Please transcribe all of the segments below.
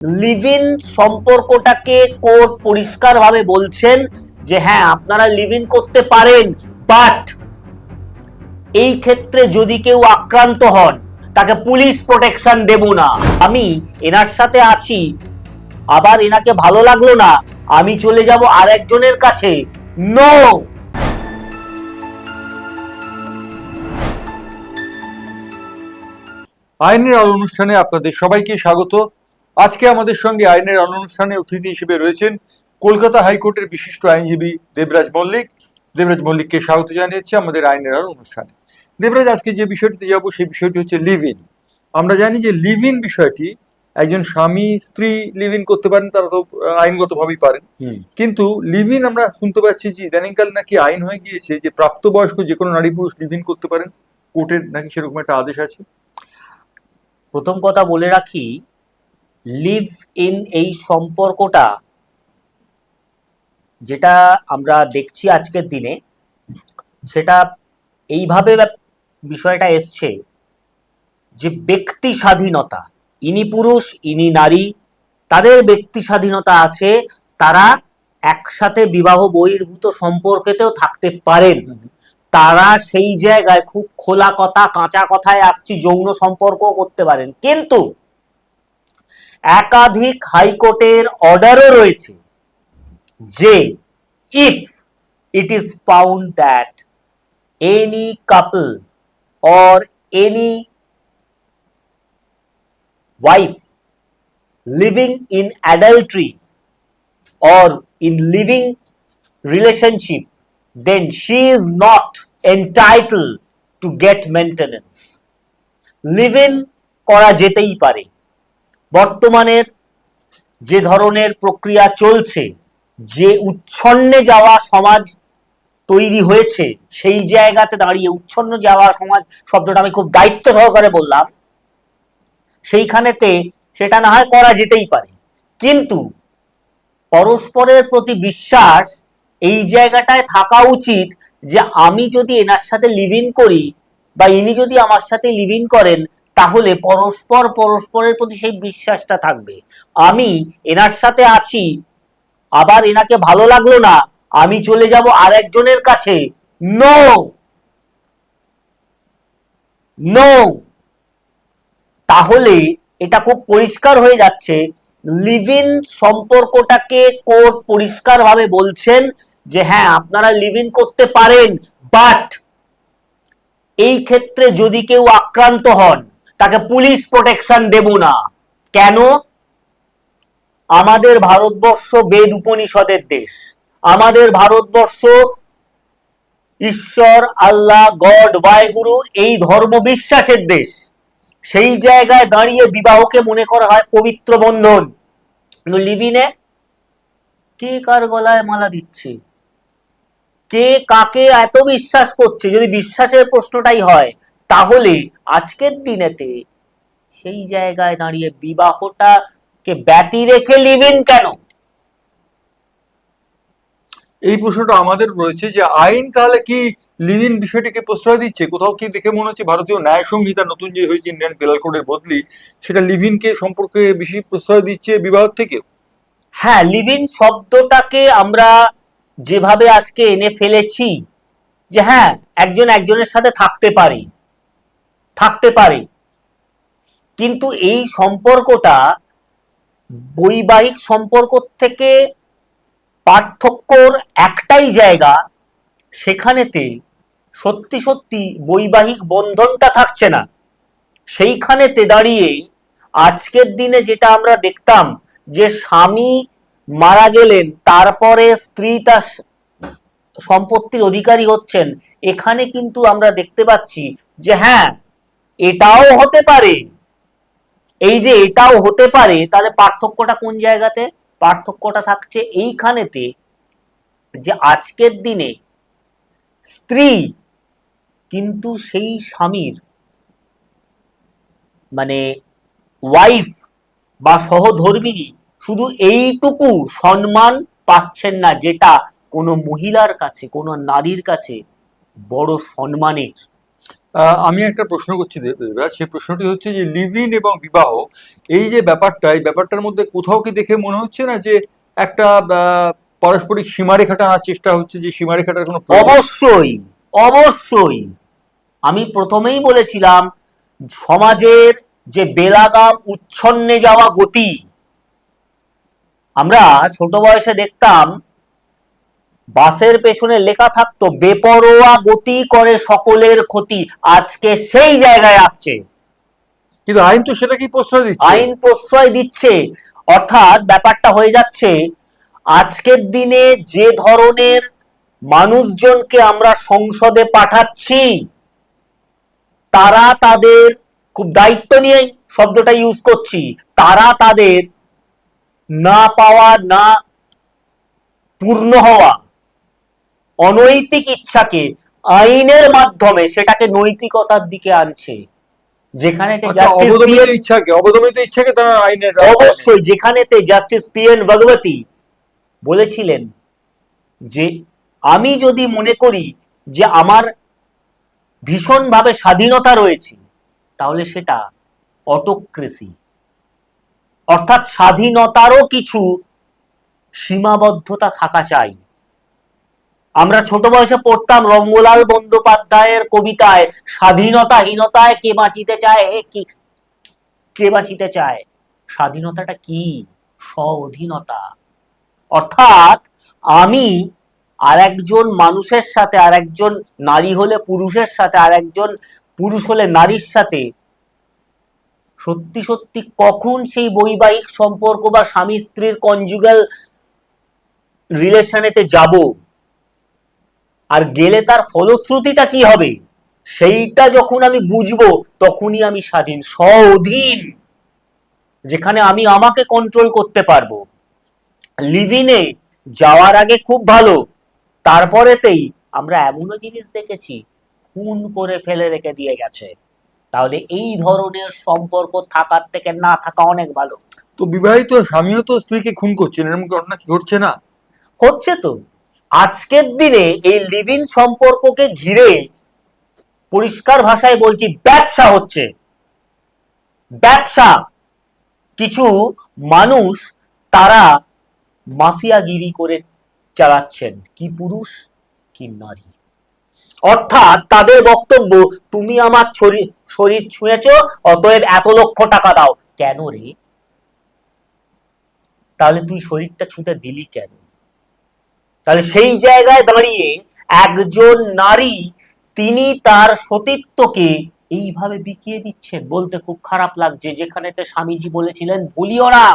Live in সম্পর্কটাকে court পরিষ্কারভাবে বলছেন যে হ্যাঁ আপনারা লিভ ইন করতে পারেন, বাট এই ক্ষেত্রে যদি কেউ আক্রান্ত হন তাকে পুলিশ প্রোটেকশন দেব না। আমি এনার সাথে আছি, আবার এনাকে ভালো লাগলো না, আমি চলে যাব আরেকজনের কাছে। নো। আইনের আলো অনুষ্ঠানে আপনাদের সবাইকে স্বাগত। আজকে আমাদের সঙ্গে আইনের আলো অনুষ্ঠানে অতিথি হিসেবে রয়েছেন কলকাতা হাইকোর্টের বিশিষ্ট আইনজীবী দেবরাজ মল্লিক। দেবরাজ মল্লিককে স্বাগত জানিয়েছি আমাদের আইনের আলো অনুষ্ঠানে। দেবরাজ, আজকে যে বিষয়টিতে যাব সেই বিষয়টি হচ্ছে লিভ ইন। আমরা জানি যে লিভ ইন বিষয়টি একজন স্বামী স্ত্রী লিভ ইন করতে পারেন, তারা তো আইনগতভাবেই পারেন, কিন্তু লিভ ইন আমরা শুনতে পাচ্ছি যে ইদানিংকাল নাকি আইন হয়ে গিয়েছে যে প্রাপ্তবয়স্ক যে কোনো নারী পুরুষ লিভ ইন করতে পারেন, কোর্টের নাকি সেরকম একটা আদেশ আছে। প্রথম কথা বলে রাখি, লিভ ইন এই সম্পর্কটা যেটা আমরা দেখছি আজকের দিনে, সেটা এইভাবে বিষয়টা এসছে যে ব্যক্তি স্বাধীনতা, ইনি পুরুষ ইনি নারী, তাদের ব্যক্তি স্বাধীনতা আছে, তারা একসাথে বিবাহ বহির্ভূত সম্পর্কেতেও থাকতে পারেন। তারা সেই জায়গায় খুব খোলা কথা, কাঁচা কথায় আসছি, যৌন সম্পর্ক করতে পারেন। কিন্তু একাধিক হাইকোর্টের অর্ডারও রয়েছে যে if it is found that any couple or any wife living in adultery or in living relationship, then she is not entitled to get maintenance. Live in করা যেতেই পারে। বর্তমানের যে ধরনের প্রক্রিয়া চলছে, যে উচ্ছন্নে যাওয়া সমাজ তৈরি হয়েছে, সেই জায়গাতে দাঁড়িয়ে উচ্ছন্ন যাওয়া সমাজ শব্দটা আমি খুব দায়িত্ব সহকারে বললাম, সেইখানেতে সেটা না হয় করা যেতেই পারে, কিন্তু পরস্পরের প্রতি বিশ্বাস এই জায়গাটায় থাকা উচিত যে আমি যদি এনার সাথে লিভ ইন করি বা ইনি যদি আমার সাথে লিভ ইন করেন, তাহলে পরস্পর পরস্পরের প্রতি সেই বিশ্বাসটা থাকবে। আমি এনার সাথে আছি, আবার এনাকে ভালো লাগলো না, আমি চলে যাব আরেকজনের কাছে। No, no. তাহলে এটা খুব পরিষ্কার হয়ে যাচ্ছে, লিভ ইন সম্পর্কটাকে কোর্ট পরিষ্কারভাবে বলছেন যে হ্যাঁ আপনারা লিভ ইন করতে পারেন, বাট এই ক্ষেত্রে যদি কেউ আক্রান্ত হন তাকে পুলিশ প্রোটেকশন দেব না। কেন? আমাদের ভারতবর্ষ বেদ উপনিষদের দেশ, আমাদের ভারতবর্ষ ঈশ্বর, আল্লাহ, গড, বায়গুরু এই ধর্ম বিশ্বাসের দেশ। সেই জায়গায় দাঁড়িয়ে বিবাহকে মনে করা হয় পবিত্র বন্ধন। লিভ ইনে কে কার গলায় মালা দিচ্ছে, কে কাকে এত বিশ্বাস করছে, যদি বিশ্বাসের প্রশ্নটাই হয়, তাহলে আজকের দিনেতে সেই জায়গায় দাঁড়িয়ে বিবাহটাকে ব্যতি রেখে লিভ ইন কেন? এই প্রশ্নটা আমাদের রয়েছে যে আইন তাহলে কি লিভ ইন বিষয়টিকে প্রশ্রয় দিচ্ছে? কোথাও কি দেখে মনে হচ্ছে ভারতীয় ন্যায় সংহিতা নতুন যে হয়েছে ইন্ডিয়ান পেনাল কোডের বদলি, সেটা লিভ ইনকে সম্পর্কে বেশি প্রশ্রয় দিচ্ছে বিবাহ থেকে? হ্যাঁ, লিভ ইন শব্দটাকে আমরা যেভাবে আজকে এনে ফেলেছি যে হ্যাঁ একজন একজনের সাথে থাকতে পারে, কিন্তু এই সম্পর্কটা বৈবাহিক সম্পর্ক থেকে পার্থক্যর একটাই জায়গা, সেখানেতে সত্যি সত্যি বৈবাহিক বন্ধনটা থাকছে না। সেইখানেতে দাঁড়িয়ে আজকের দিনে যেটা আমরা দেখতাম যে স্বামী মারা গেলেন, তারপরে স্ত্রী তার সম্পত্তির অধিকারী হচ্ছেন, এখানে কিন্তু আমরা দেখতে পাচ্ছি যে হ্যাঁ এটাও হতে পারে। এই যে এটাও হতে পারে, তাহলে পার্থক্যটা কোন জায়গাতে? পার্থক্যটা থাকছে এইখানেতে যে আজকের দিনে স্ত্রী কিন্তু সেই স্বামীর মানে ওয়াইফ বা সহধর্মিনী শুধু এইটুকু সম্মান পাচ্ছেন না, যেটা কোনো মহিলার কাছে, কোনো নারীর কাছে বড় সম্মানের। আমি একটা প্রশ্ন করছি দেবরাজ, সেই প্রশ্নটি হচ্ছে যে লিভ ইন এবং বিবাহ, এই যে ব্যাপারটা, এই ব্যাপারটার মধ্যে কোথাও কি দেখে মনে হচ্ছে না যে একটা পারস্পরিক সীমারেখা টানার চেষ্টা হচ্ছে, যে সীমারেখাটার কোনো প্রয়োজন? অবশ্যই, অবশ্যই। আমি প্রথমেই বলেছিলাম, সমাজের যে বেলাগাম উচ্ছন্নে যাওয়া গতি, আমরা ছোট বয়সে দেখতাম বাসের পেছনে লেখা থাকতো বেপরোয়া গতি করে সকলের ক্ষতি। আজকে সেই জায়গায় আসছে, কিন্তু আইন তো সেটাকেই প্রশ্রয় দিচ্ছে। আইন প্রশ্রয় দিচ্ছে। অর্থাৎ ব্যাপারটা হয়ে যাচ্ছে, আজকের দিনে যে ধরনের মানুষজনকে আমরা সংসদে পাঠাচ্ছি, তারা তাদের, খুব দায়িত্ব নিয়ে শব্দটা ইউজ করছি, তারা তাদের না পাওয়া, না পূর্ণ হওয়া অনৈতিক ইচ্ছাকে আইনের মাধ্যমে সেটাকে নৈতিকতার দিকে আনছে। যেখানেতে জাস্টিস অবদমিত ইচ্ছাকে তারা আইনের অবশ্যই, যেখানেতে জাস্টিস PN ভগবতী বলেছিলেন যে আমি যদি মনে করি যে আমার ভীষণভাবে স্বাধীনতা রয়েছে, তাহলে সেটা অটোক্রেসি, অর্থাৎ স্বাধীনতারও কিছু সীমাবদ্ধতা থাকা চাই। আমরা ছোট বয়সে পড়তাম রঙ্গলাল বন্দ্যোপাধ্যায়ের কবিতায়, স্বাধীনতাহীনতায় কে বাঁচিতে চায়, কে বাঁচিতে চায়। স্বাধীনতাটা কি? স্ব-অধীনতা। অর্থাৎ আমি আর একজন মানুষের সাথে, আর একজন নারী হলে পুরুষের সাথে, আর একজন পুরুষ হলে নারীর সাথে সত্যি সত্যি কখন সেই বৈবাহিক সম্পর্ক বা স্বামী স্ত্রীর কনজুগাল রিলেশনেতে যাব, আর গেলে তার ফলশ্রুতিটা কি হবে, সেইটা যখন আমি বুঝবো, তখনই আমি স্বাধীন, স্ব-অধীন, যেখানে আমি আমাকে কন্ট্রোল করতে পারবো। লিভিনে যাওয়ার আগে খুব ভালো, তারপরেতেই আমরা এমনও জিনিস দেখেছি খুন করে ফেলে রেখে দিয়ে গেছে। তাহলে এই ধরনের সম্পর্ক থাকার থেকে না থাকা অনেক ভালো। তো বিবাহিত স্বামীও তো স্ত্রীকে খুন করছেন, এরকম ঘটনা কি ঘটছে না? হচ্ছে তো। আজকের দিনে এই লিভ ইন সম্পর্ককে ঘিরে পরিষ্কার ভাষায় বলছি, ব্যবসা হচ্ছে, ব্যবসা। কিছু মানুষ তারা মাফিয়াগিরি করে চালাচ্ছেন, কি পুরুষ কি নারী। অর্থাৎ তাদের বক্তব্য, তুমি আমার শরীর ছুঁয়েছ, অতএব এত লক্ষ টাকা দাও। কেন রে? তাহলে তুই শরীরটা ছুঁতে দিলি কেন? তাহলে সেই জায়গায় দাঁড়িয়ে একজন নারী, তিনি তার সতীত্বকে এইভাবে বিকিয়ে দিচ্ছেন, বলতে খুব খারাপ লাগছে। যেখানেতে স্বামীজি বলেছিলেন, ভুলিও না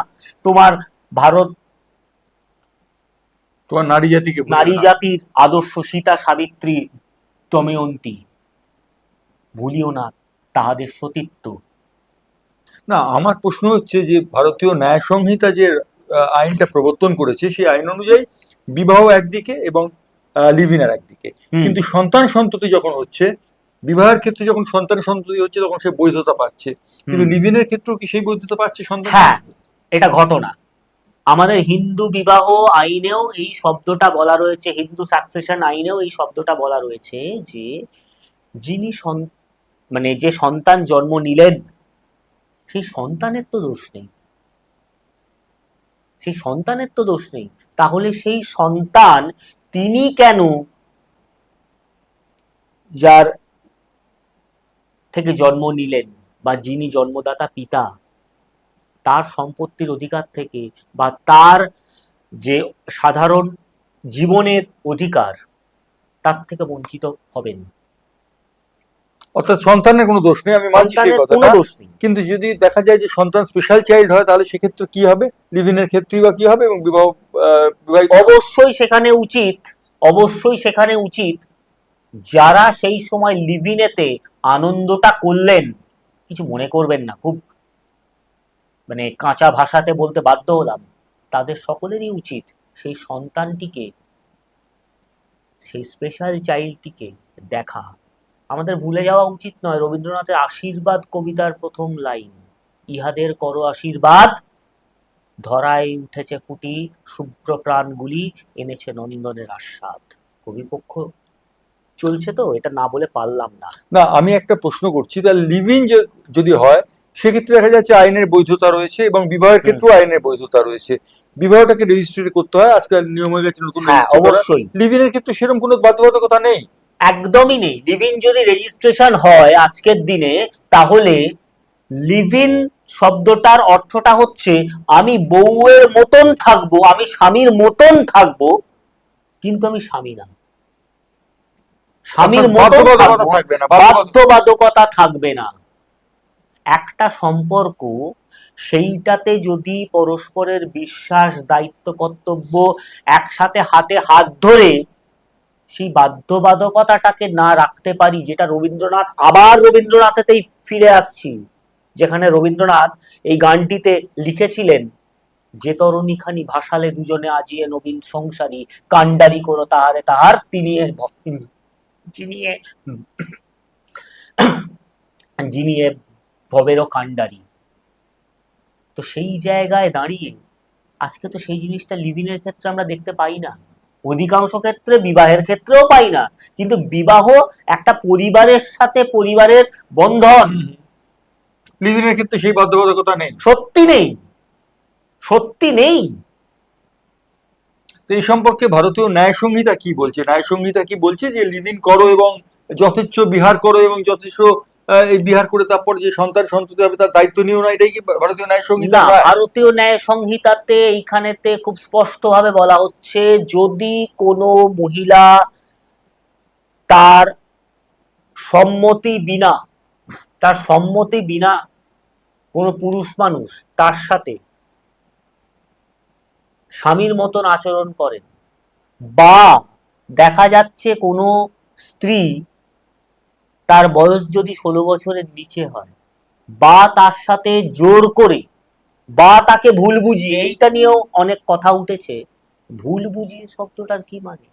তোমার ভারত, তোমার নারী জাতিকে নারী জাতির আদর্শ সীতা সাবিত্রী দময়ন্তী, ভুলিও না তাহাদের সতীত্ব। না, আমার প্রশ্ন হচ্ছে যে ভারতীয় ন্যায় সংহিতা যে আইনটা প্রবর্তন করেছে, সেই আইন অনুযায়ী বিবাহ একদিকে এবং লিভ ইন আর একদিকে, কিন্তু সন্তান সন্ততি যখন হচ্ছে, বিবাহের ক্ষেত্রে যখন সন্তান সন্ততি হচ্ছে, তখন সে বৈধতা পাচ্ছে, কিন্তু লিভ ইনের ক্ষেত্রেও কি সেই বৈধতা পাচ্ছে সন্তান? হ্যাঁ, এটা ঘটনা। আমাদের হিন্দু বিবাহ আইনেও এই শব্দটা বলা রয়েছে, হিন্দু সাকসেশন আইনেও এই শব্দটা বলা রয়েছে যে যিনি মানে যে সন্তান জন্ম নিলেন, সেই সন্তানের তো দোষ নেই, সেই সন্তানের তো দোষ নেই। তাহলে সেই সন্তান, তিনি কেন যার থেকে জন্ম নিলেন, বা যিনি জন্মদাতা পিতা, তার সম্পত্তির অধিকার থেকে, বা তার যে সাধারণ জীবনের অধিকার, তার থেকে বঞ্চিত হবেন? অর্থাৎ সন্তানের কোনো দোষ নেই, আমি মানছি সেই কথাটা, কিন্তু যদি দেখা যায় যে সন্তান স্পেশাল চাইল্ড হয়, তাহলে সেক্ষেত্রে কি হবে? লিভ ইনের ক্ষেত্রেই বা কি হবে? এবং অবশ্যই সেখানে উচিত, অবশ্যই সেখানে উচিত, যারা সেই সময় লিভ ইনেতে আনন্দটা করলেন, কিছু মনে করবেন না, খুব মানে কাঁচা ভাষাতে বলতে বাধ্য হলাম, তাদের সকলেরই উচিত সেই সন্তানটিকে, সেই স্পেশাল চাইল্ডটিকে দেখা। আমাদের ভুলে যাওয়া উচিত নয় রবীন্দ্রনাথের আশীর্বাদ কবিতার প্রথম লাইন, ইহাদের করো আশীর্বাদ, ধরায় উঠেছে ফুটি, শুভ্র প্রাণগুলি এনেছে নন্দনের আস্বাদ। কবিপক্ষ চলছে, তো এটা না বলে পারলাম না। না, আমি একটা প্রশ্ন করছি, তাহলে লিভ ইন যদি হয় সেক্ষেত্রে দেখা যাচ্ছে আইনের বৈধতা রয়েছে এবং বিবাহের হুম, ক্ষেত্রেও আইনের বৈধতা রয়েছে। বিবাহটাকে রেজিস্ট্রি করতে হয়, আজকাল নিয়ম হয়ে গেছে নতুন হ্যাঁ রেজিস্ট্রি করা। অবশ্যই। লিভ ইনের ক্ষেত্রে সেরকম কোনো বাধ্যবাধকতা নেই। একদমই নেই। লিভ ইন যদি রেজিস্ট্রেশন হয় আজকের দিনে, তাহলে লিভ ইন শব্দটার অর্থটা হচ্ছে আমি বউয়ের মতন থাকবো, আমি স্বামীর মতন থাকবো, কিন্তু আমি স্বামী না। স্বামীর অর্থাৎ মতন বাধ্যবাধকতা থাকবো, থাকবে না, বাধ্যবাধকতা থাকবে না। একটা সম্পর্ক, সেইটাতে যদি পরস্পরের বিশ্বাস, দায়িত্ব, কর্তব্য একসাথে হাতে হাত ধরে সেই বাধ্যবাধকতাটাকে না রাখতে পারি, যেটা রবীন্দ্রনাথ, আবার রবীন্দ্রনাথেতেই ফিরে আসছি, যেখানে রবীন্দ্রনাথ এই গানটিতে লিখেছিলেন, যে তরুণীখানি ভাসালে দুজনে আজিয়ে নবীন সংসারী, কান্ডারি করো তাহারে তাহার তিনিয়ে চিনিয়ে জিনিয়ে ভবেরও কান্ডারি। তো সেই জায়গায় দাঁড়িয়ে আজকে তো সেই জিনিসটা লিভিনের ক্ষেত্রে আমরা দেখতে পাই না, অধিকাংশ ক্ষেত্রে বিবাহের ক্ষেত্রেও পাই না। কিন্তু বিবাহ একটা পরিবারের সাথে পরিবারের বন্ধন, লিভ ইনের ক্ষেত্রে সেই বাধ্যবাধকতা নেই। সত্যি নেই, সত্যি নেই। তো এই সম্পর্কে ভারতীয় ন্যায় সংহিতা কি বলছে? ন্যায় সংহিতা কি বলছে যে লিভ ইন করো এবং যথেচ্ছ বিহার করো এবং যথেচ্ছ এই বিহার করে তারপর যে সন্তান সন্ততি হবে তার দায়িত্ব নিও না, এটাই কি ভারতীয় ন্যায় সংহিতা? না, ভারতীয় ন্যায় সংহিতাতে এইখানেতে খুব স্পষ্টভাবে বলা হচ্ছে, যদি কোনো মহিলা তার সম্মতি বিনা, তার সম্মতি বিনা কোনো পুরুষ মানুষ তার সাথে স্বামীর মতন আচরণ করেন, বা দেখা যাচ্ছে কোনো স্ত্রী, তার বয়স যদি 16 বছরের নিচে হয়, বা তার সাথে জোর করে, বা তাকে ভুল বুঝিয়ে, এইটা নিয়েও অনেক কথা উঠেছে, ভুল বুঝিয়ে শব্দটার কি মানে?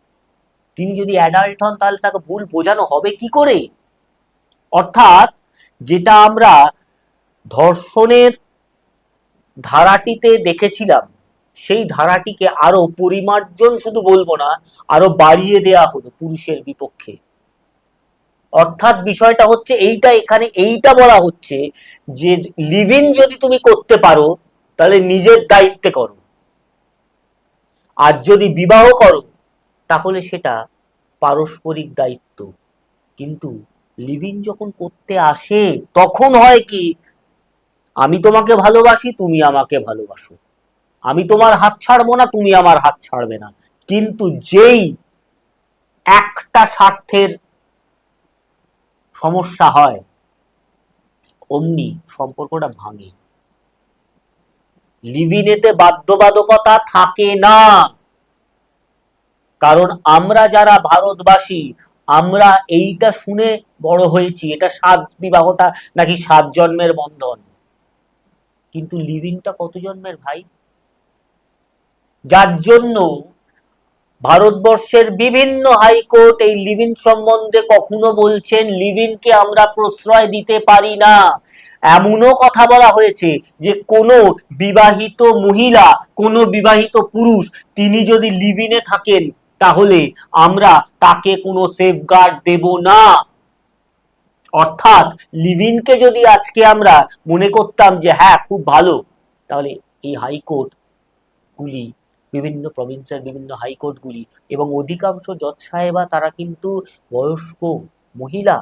তিনি যদি অ্যাডাল্ট হন তাহলে তাকে ভুল বোঝানো হবে কি করে? অর্থাৎ যেটা আমরা ধর্ষণের ধারাটিতে দেখেছিলাম, সেই ধারাটিকে আরো পরিমার্জন, শুধু বলবো না, আরো বাড়িয়ে দেয়া হলো পুরুষের বিপক্ষে। অর্থাৎ বিষয়টা হচ্ছে এইটা, এখানে এইটা বলা হচ্ছে যে লিভ ইন যদি তুমি করতে পারো তাহলে নিজের দায়িত্বে করো, আর যদি বিবাহ করো তাহলে সেটা পারস্পরিক দায়িত্ব। কিন্তু লিভ ইন যখন করতে আসে, তখন হয় কি, আমি তোমাকে ভালোবাসি, তুমি আমাকে ভালোবাসো, আমি তোমার হাত ছাড়বো না, তুমি আমার হাত ছাড়বে না, কিন্তু যেই একটা স্বার্থের সমস্যা হয়, অমনি সম্পর্কটা ভাঙে। লিভ ইনেতে বাধ্যবাধকতা থাকে না, কারণ আমরা যারা ভারতবাসী, আমরা এইটা শুনে বড় হয়েছি, এটা 7 বিবাহটা নাকি 7 জন্মের বন্ধন। কিন্তু লিভ ইনটা কত জন্মের ভাই? যার জন্য ভারতবর্ষের বিভিন্ন হাইকোর্ট এই লিভ ইন সম্বন্ধে কখনো বলছেন লিভ ইনকে আমরা প্রশ্রয় দিতে পারি না। এমনও কথা বলা হয়েছে যে কোনো বিবাহিত মহিলা, কোনো বিবাহিত পুরুষ, তিনি যদি লিভ ইনে থাকেন তাহলে আমরা তাকে কোনো সেফগার্ড দেব না। অর্থাৎ লিভ ইনকে যদি আজকে আমরা মনে করতাম যে হ্যাঁ খুব ভালো, তাহলে এই হাইকোর্ট গুলি, বিভিন্ন প্রভিন্সের বিভিন্ন হাইকোর্টগুলি এবং অধিকাংশ জজ সাহেবা তারা কিন্তু বয়স্ক মহিলা,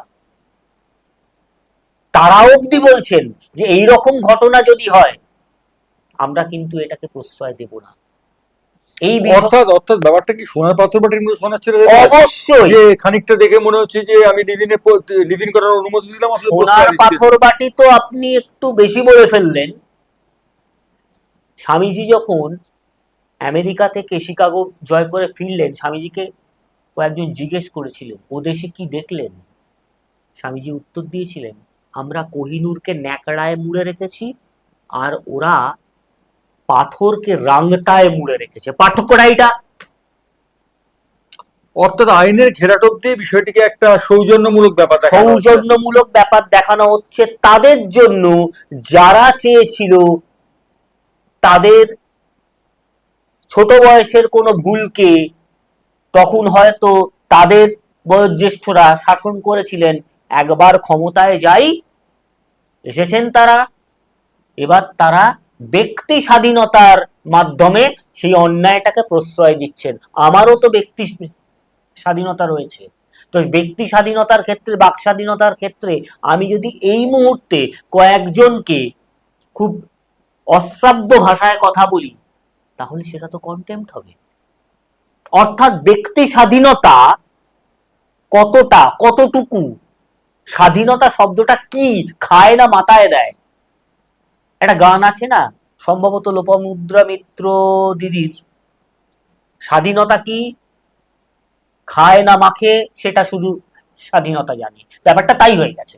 তারা অব্দি বলছেন যে এই রকম ঘটনা যদি হয় আমরা কিন্তু এটাকে প্রশ্রয় দেব না। এই অর্থাৎ অর্থাৎ ব্যাপারটা কি সোনার পাথর বাটির মধ্যে সোনা ছেড়ে দেবে? অবশ্যই যে খানিকটা দেখে মনে হচ্ছে যে আমি লিভ ইন করার অনুমতি দিলাম, আসলে সোনার পাথর বাটি তো আপনি একটু বেশি বলে ফেললেন। স্বামীজি যখন আমেরিকা থেকে শিকাগো জয় করে ফিরলেন, স্বামীজিকে কয়েকজন জিজ্ঞেস করেছিলেন ও দেশে কি দেখলেন। স্বামীজি উত্তর দিয়েছিলেন, আমরা কোহিনূরকে ন্যাকড়ায় মুড়ে রেখেছি, আর ওরা পাথরকে রাংতায় মুড়ে রেখেছে। পার্থক্যটা এটা। অর্থাৎ আইনের ঘেরাটোপ দিয়ে বিষয়টিকে একটা সৌজন্যমূলক ব্যাপার দেখানো হচ্ছে। সৌজন্যমূলক ব্যাপার দেখানো হচ্ছে তাদের জন্য যারা চেয়েছিল তাদের ছোট বয়সের কোনো ভুলকে তখন হয়তো তাদের বয়োজ্যেষ্ঠরা শাসন করেছিলেন, একবার ক্ষমতায় যাই এসেছেন তারা, এবার তারা ব্যক্তি স্বাধীনতার মাধ্যমে সেই অন্যায়টাকে প্রশ্রয় দিচ্ছেন। আমারও তো ব্যক্তি স্বাধীনতা রয়েছে, তো ব্যক্তি স্বাধীনতার ক্ষেত্রে, বাক স্বাধীনতার ক্ষেত্রে আমি যদি এই মুহূর্তে কয়েকজনকে খুব অশ্রাব্য ভাষায় কথা বলি, তাহলে সেটা তো কন্টেম্প্ট হবে। অর্থাৎ ব্যক্তি স্বাধীনতা কতটা, কতটুকু, স্বাধীনতা শব্দটা কি খায় না মাথায় দেয়। একটা গান আছে না, সম্ভবত লোপামুদ্রা মিত্র দিদির, স্বাধীনতা কি খায় না মাখে সেটা শুধু স্বাধীনতা জানি, ব্যাপারটা তাই হয়ে গেছে।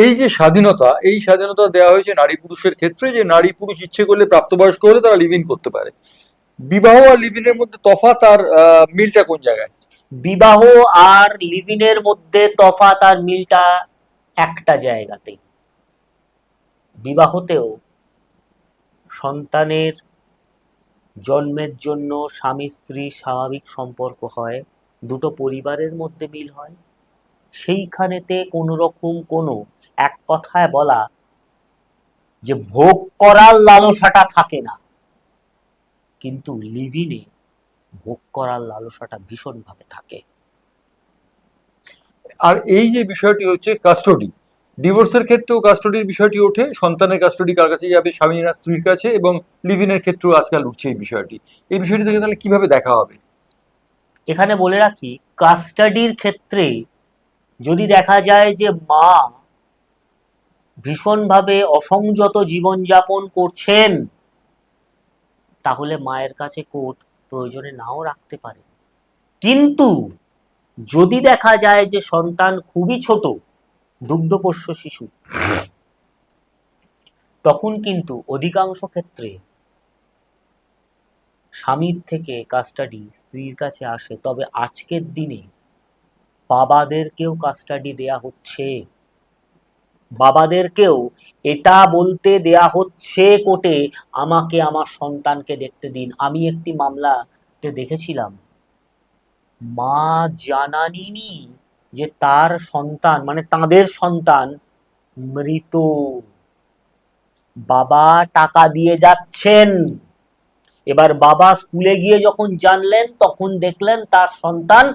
এই যে স্বাধীনতা, এই স্বাধীনতা দেওয়া হয়েছে নারী পুরুষের ক্ষেত্রে, যে নারী পুরুষ ইচ্ছে করলে প্রাপ্তবয়স্ক হলে তারা লিভ ইন করতে পারে। বিবাহ আর লিভ ইনের মধ্যে তফাৎ আর মিলটা কোন জায়গায়? বিবাহ আর লিভিনের মধ্যে তফাৎ আর মিলটা একটা জায়গাতেই। বিবাহতেও সন্তানের জন্মের জন্য স্বামী স্ত্রী স্বাভাবিক সম্পর্ক হয়, দুটো পরিবারের মধ্যে মিল হয়, সেইখানেতে কোনো রকম কোনো, এক কথায় বলা যে ভোগ করার লালসাটা থাকে না। কিন্তু লিভিনে ভোগ করার লালসাটা ভীষণভাবে থাকে। আর এই যে বিষয়টি হচ্ছে কাস্টডি, ডিভোর্সের ক্ষেত্রেও কাস্টডির বিষয়টি ওঠে, সন্তানের কাস্টডি কার কাছে যাবে, স্বামী না স্ত্রীর কাছে, এবং লিভ ইনের ক্ষেত্রেও আজকাল উঠছে এই বিষয়টি। এই বিষয়টি থেকে তাহলে কিভাবে দেখা হবে? এখানে বলে রাখি, কাস্টাডির ক্ষেত্রে যদি দেখা যায় যে মা ভীষণভাবে অসংযত জীবনযাপন করছেন, তাহলে মায়ের কাছে কোর্ট প্রয়োজনে নাও রাখতে পারে। কিন্তু যদি দেখা যায় যে সন্তান খুবই ছোট, দুগ্ধপোষ্য শিশু, তখন কিন্তু অধিকাংশ ক্ষেত্রে স্বামীর থেকে কাস্টাডি স্ত্রীর কাছে আসে। তবে আজকের দিনে বাবাদেরকেও কাস্টাডি দেয়া হচ্ছে, বাবাদেরকেও এটা বলতে দেয়া হচ্ছে কোর্টে, আমাকে আমার সন্তানকে দেখতে দিন। আমি একটি মামলাতে দেখেছিলাম, মা জানাননি যে তার সন্তান, মানে তাদের সন্তান মৃত, বাবা টাকা দিয়ে যাচ্ছেন। এবার বাবা স্কুলে গিয়ে যখন জানলেন, তখন দেখলেন তার সন্তান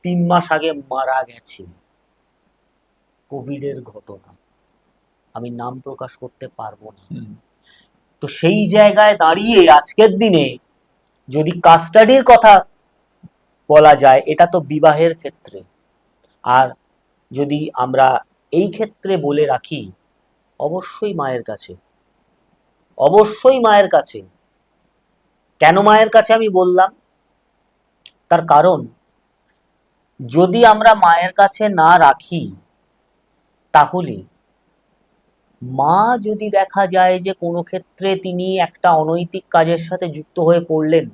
3 মাস আগে মারা গেছে। কোভিডের ঘটনা, আমি নাম প্রকাশ করতে পারবো না। তো সেই জায়গায় দাঁড়িয়ে আজকের দিনে যদি কাস্টাডির কথা বলা যায়, এটা তো বিবাহের ক্ষেত্রে। আর যদি আমরা এই ক্ষেত্রে বলে রাখি, অবশ্যই মায়ের কাছে, অবশ্যই মায়ের কাছে। কেন মায়ের কাছে আমি বললাম, তার কারণ যদি আমরা মায়ের কাছে না রাখি, তাহলে মা যদি দেখা যায় যে কোনো ক্ষেত্রে তিনি একটা অনৈতিক কাজের সাথে যুক্ত হয়ে পড়লেন,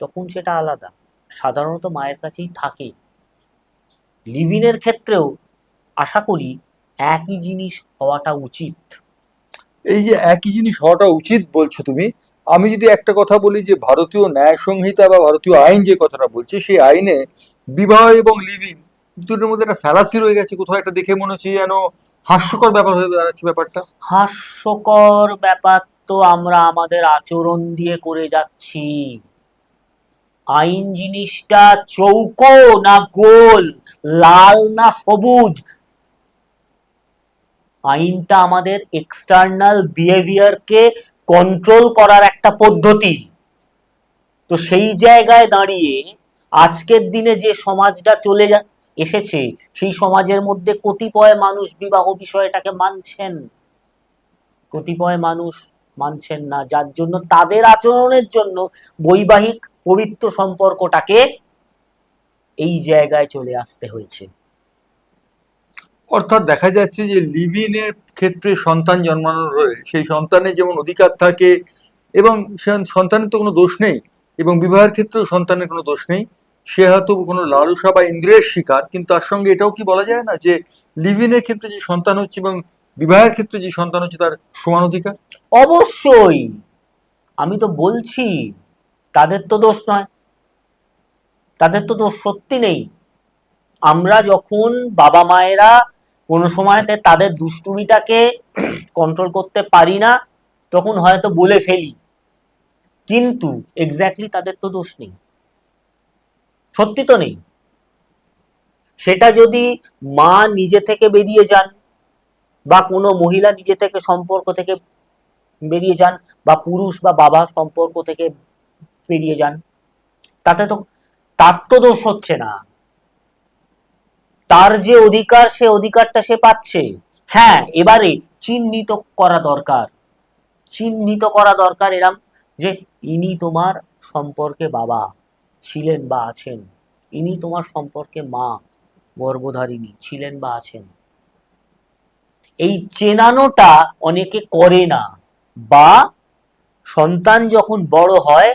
তখন সেটা আলাদা, সাধারণত মায়ের কাছেই থাকে। লিভিনের ক্ষেত্রেও আশা করি একই জিনিস হওয়াটা উচিত। এই যে একই জিনিস হওয়াটা উচিত বলছো তুমি, আমি যদি একটা কথা বলি, যে ভারতীয় ন্যায় সংহিতা বা ভারতীয় আইন যে কথাটা বলছে, সেই আইনে বিবাহ এবং লিভ ইন দুটোর মধ্যে একটা ফ্যালাসি রয়ে গেছে। কোথাও একটা দেখে মনে হচ্ছে যেন হাস্যকর ব্যাপার হয়ে দাঁড়াচ্ছে ব্যাপারটা। হাস্যকর ব্যাপার তো আমরা আমাদের আচরণ দিয়ে করে যাচ্ছি। আইন জিনিসটা চৌকো না গোল, লাল না সবুজ, আইনটা আমাদের এক্সটার্নাল বিহেভিয়ারকে কন্ট্রোল করার একটা পদ্ধতি। তো সেই জায়গায় দাঁড়িয়ে আজকের দিনে যে সমাজটা চলে এসেছে, সেই সমাজের মধ্যে কতিপয় মানুষ বিবাহ বিষয়টাকে মানছেন, কতিপয় মানুষ মানছেন না, যার জন্য তাদের আচরণের জন্য বৈবাহিক পবিত্র সম্পর্কটাকে এই জায়গায় চলে আসতে হয়েছে। অর্থাৎ দেখা যাচ্ছে যে লিভ ইনের ক্ষেত্রে সন্তান জন্মানোর হয়ে সেই সন্তানের যেমন অধিকার থাকে, এবং সন্তানের তো কোনো দোষ নেই, এবং বিবাহের ক্ষেত্রেও সন্তানের কোনো দোষ নেই, সে হয়তো কোনো লালসা বা ইন্দ্রিয়ের শিকার, কিন্তু তার সঙ্গে এটাও কি বলা যায় না যে লিভ ইনের ক্ষেত্রে যে সন্তান হচ্ছে এবং বিবাহের ক্ষেত্রে যে সন্তান হচ্ছে তার সমান অধিকার? অবশ্যই, আমি তো বলছি তাদের তো দোষ নয়, তাদের তো দোষ সত্যি নেই। আমরা যখন বাবা মায়েরা কোনো সময়তে তাদের দুষ্টুমিটাকে কন্ট্রোল করতে পারি না, তখন হয়তো বলে ফেলি, কিন্তু এক্স্যাক্টলি তাদের তো দোষ নেই, সত্যি তো নেই। সেটা যদি মা নিজে থেকে বেরিয়ে যান, বা কোনো মহিলা নিজে থেকে সম্পর্ক থেকে বেরিয়ে যান, বা পুরুষ বা বাবা সম্পর্ক থেকে বেরিয়ে যান, তাতে তো তার তো দোষ হচ্ছে না। তার যে অধিকার, সে অধিকারটা সে পাচ্ছে। হ্যাঁ, এবারে চিহ্নিত করা দরকার, চিহ্নিত করা দরকার এরম যে ইনি তোমার সম্পর্কে বাবা ছিলেন বা আছেন, ইনি তোমার সম্পর্কে মা গর্ভধারিণী ছিলেন বা আছেন। এই চেনানোটা অনেকে করে না, বা সন্তান যখন বড় হয়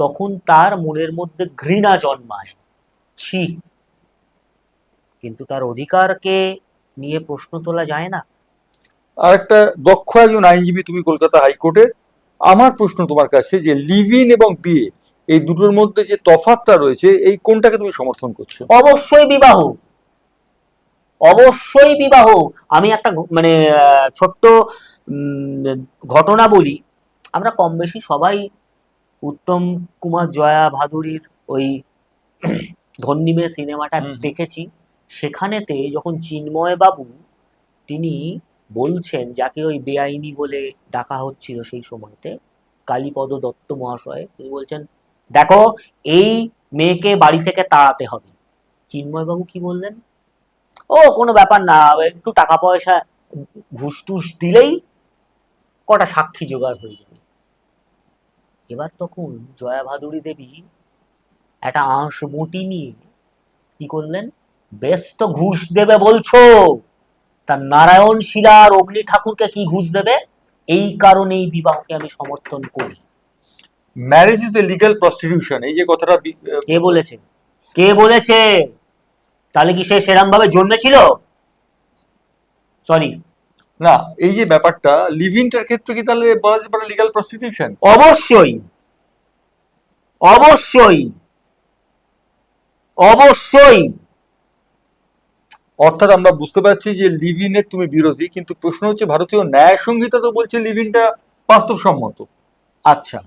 তখন তার মনের মধ্যে ঘৃণা জন্মায়, ছি, কিন্তু তার অধিকারকে নিয়ে প্রশ্ন তোলা যায় না। আর একটা দক্ষ একজন আইনজীবী তুমি কলকাতা হাইকোর্টের, আমার প্রশ্ন তোমার কাছে যে লিভ ইন এবং বিয়ে এই দুটোর মধ্যে যে তফাৎটা রয়েছে, এই কোনটাকে তুমি সমর্থন করছো? অবশ্যই বিবাহ, অবশ্যই বিবাহ। আমি একটা মানে ছোট্ট ঘটনা বলি। আমরা কম বেশি সবাই উত্তম কুমার জয়া ভাদুরীর ওই ধন্যী মেয়ে সিনেমাটা দেখেছি। সেখানেতে যখন চিন্ময় বাবু তিনি বলছেন, যাকে ওই বেআইনি বলে ডাকা হচ্ছিল সেই সময়তে, কালীপদ দত্ত মহাশয়, তিনি বলছেন, দেখো এই মেয়েকে বাড়ি থেকে তাড়াতে হবে। চিন্ময় বাবু কি বললেন, ও কোনো ব্যাপার না, একটু টাকা পয়সা ঘুষ টুস দিলেই কটা সাক্ষী জোগাড় হয়ে যাবে। এবার তখন জয়া ভাদুরী দেবী একটা আঁশ বটি নিয়ে কি করলেন, বেশ তো ঘুষ দেবে বলছো, তা নারায়ণ শিলা আর অগ্নি ঠাকুরকে কি ঘুষ দেবে? এই কারণেই বিবাহকে আমি সমর্থন করি। Marriage is a legal prostitution, এই যে কথাটা কে বলেছে? কে বলেছে? তাহলে কি সে সেরাম ভাবে জন্মেছিল? সরি, না, এই যে ব্যাপারটা লিভ ইনটার ক্ষেত্রে কি তাহলে বলা যেতে পারে লিগ্যাল প্রস্টিটিউশন? অবশ্যই, অবশ্যই, অবশ্যই। অর্থাৎ আমরা বুঝতে পারছি যে লিভ ইনের তুমি বিরোধী, কিন্তু প্রশ্ন হচ্ছে ভারতীয় ন্যায় সংহিতা তো বলছে লিভ ইনটা বাস্তবসম্মত। আচ্ছা,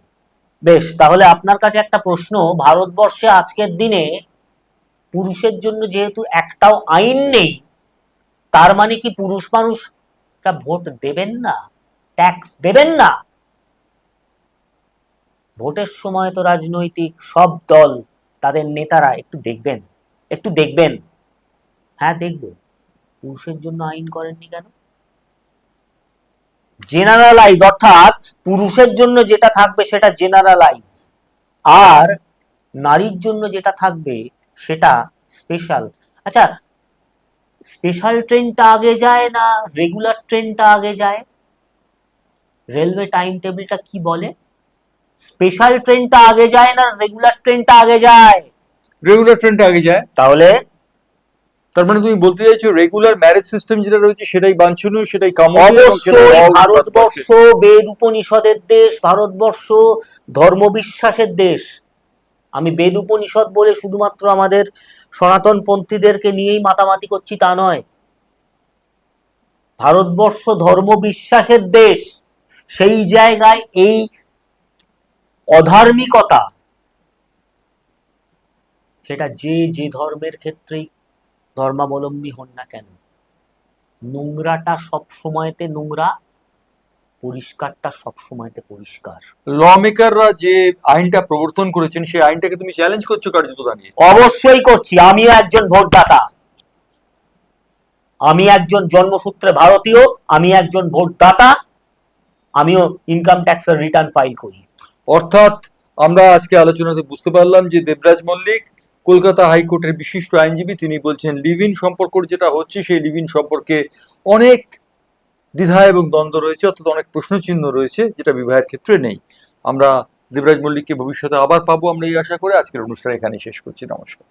বেশ, তাহলে আপনার কাছে একটা প্রশ্ন। ভারতবর্ষে আজকের দিনে পুরুষের জন্য যেহেতু একটাও আইন নেই, তার মানে কি পুরুষ মানুষরা ভোট দেবেন না, ট্যাক্স দেবেন না? ভোটের সময় তো রাজনৈতিক সব দল, তাদের নেতারা একটু দেখবেন, একটু দেখবেন। হ্যাঁ, দেখবে, পুরুষের জন্য আইন করেননি কেন? জেনারেলাইজ, অর্থাৎ পুরুষের জন্য যেটা থাকবে সেটা জেনারেলাইজ, আর নারীর জন্য যেটা থাকবে সেটা স্পেশাল। আচ্ছা, স্পেশাল ট্রেনটা আগে যায় না রেগুলার ট্রেনটা আগে যায়? রেলওয়ে টাইম টেবিলটা কি বলে? স্পেশাল ট্রেনটা আগে যায় না রেগুলার ট্রেনটা আগে যায়? রেগুলার ট্রেনটা আগে যায়। তাহলে তার মানে তুমি বলতে চাইছো রেগুলার ম্যারেজ সিস্টেম যেটা রয়েছে সেটাই বাঞ্ছনীয়, সেটাই কাম্য, এবং সেটা অবশ্যই। হওয়া উচিত ভারতবর্ষ ভারতবর্ষে। বেদ উপনিষদের দেশ, ভারতবর্ষ ধর্ম বিশ্বাসের দেশ। আমি বেদ উপনিষদ বলে শুধুমাত্র আমাদের সনাতন পন্থীদেরকে নিয়েই মাতামাতি করছি তা নয়। ভারতবর্ষ ধর্ম বিশ্বাসের দেশ। সেই জায়গায় এই অধার্মিকতা, সেটা যে যে ধর্মের ক্ষেত্রেই ধর্মাবলম্বী হন না কেন, নোংরাটা সব সময়তে নোংরা, পরিষ্কারটা সব সময়তে পরিষ্কার। ল মেকাররা যে আইনটা প্রবর্তন করেছেন সেই আইনটাকে তুমি চ্যালেঞ্জ করছো কার্যত দাঁড়িয়ে। অবশ্যই করছি। আমিও একজন ভোটদাতা, আমি একজন জন্মসূত্রে ভারতীয়, আমি একজন ভোটদাতা, আমিও ইনকাম ট্যাক্সের রিটার্ন ফাইল করি। অর্থাৎ আমরা আজকে আলোচনাতে বুঝতে পারলাম যে দেবরাজ মল্লিক কলকাতা হাইকোর্টের বিশিষ্ট আইনজীবী, তিনি বলছেন লিভ ইন সম্পর্ক যেটা হচ্ছে সেই লিভ ইন সম্পর্কে অনেক দ্বিধা এবং দ্বন্দ্ব রয়েছে, অর্থাৎ অনেক প্রশ্নচিহ্ন রয়েছে, যেটা বিবাহের ক্ষেত্রে নেই। আমরা দেবরাজ মল্লিককে ভবিষ্যতে আবার পাবো, আমরা এই আশা করে আজকের অনুষ্ঠান এখানে শেষ করছি। নমস্কার।